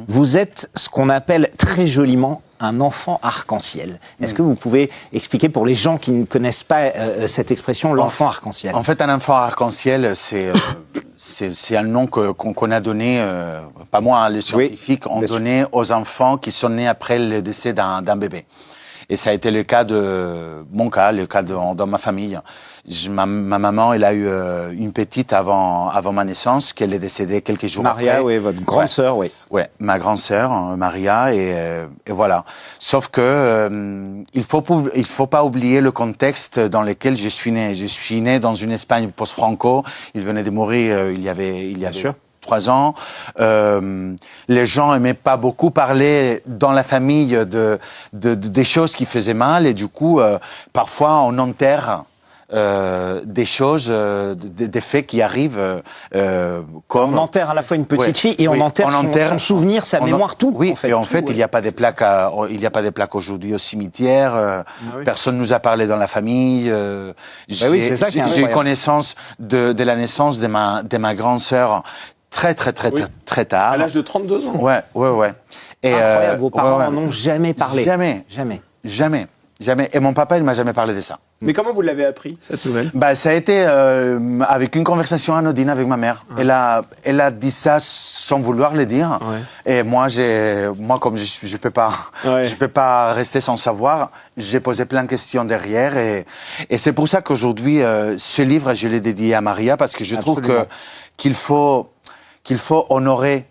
Vous êtes ce qu'on appelle très joliment un enfant arc-en-ciel. Est-ce que vous pouvez expliquer pour les gens qui ne connaissent pas cette expression, l'enfant arc-en-ciel? En fait, un enfant arc-en-ciel, c'est un nom qu'on a donné, pas moi, hein, les scientifiques ont donné aux enfants qui sont nés après le décès d'un bébé. Et ça a été le cas de mon cas, le cas dans ma famille. Ma maman, elle a eu une petite avant ma naissance, qu'elle est décédée quelques jours après. Maria, oui, votre grande sœur, oui. Ouais, ma grande sœur, Maria, et voilà. Sauf que il faut pas oublier le contexte dans lequel je suis né. Je suis né dans une Espagne post-Franco. Il venait de mourir il y avait 3 ans. Les gens aimaient pas beaucoup parler dans la famille des choses qui faisaient mal, et du coup, parfois on enterre des choses, des faits qui arrivent. Comme on enterre à la fois une petite fille et on enterre son souvenir, sa mémoire, tout. Oui, en fait, et en fait, il n'y a pas de plaques. Il n'y a pas de plaques aujourd'hui au cimetière. Personne nous a parlé dans la famille. J'ai eu connaissance de la naissance de ma grande sœur très tard. À l'âge de 32 ans. Ouais. Et incroyable, vos parents n'en ont jamais parlé. Jamais. Et mon papa, il m'a jamais parlé de ça. Mais comment vous l'avez appris, cette nouvelle? Ça a été avec une conversation anodine avec ma mère. Ouais. Elle a dit ça sans vouloir le dire. Ouais. Et moi, comme je peux pas rester sans savoir, j'ai posé plein de questions derrière. Et c'est pour ça qu'aujourd'hui, ce livre, je l'ai dédié à Maria, parce que je trouve qu'il faut honorer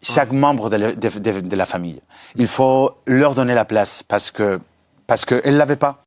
chaque membre de la famille. Il faut leur donner la place, parce qu'elle l'avait pas.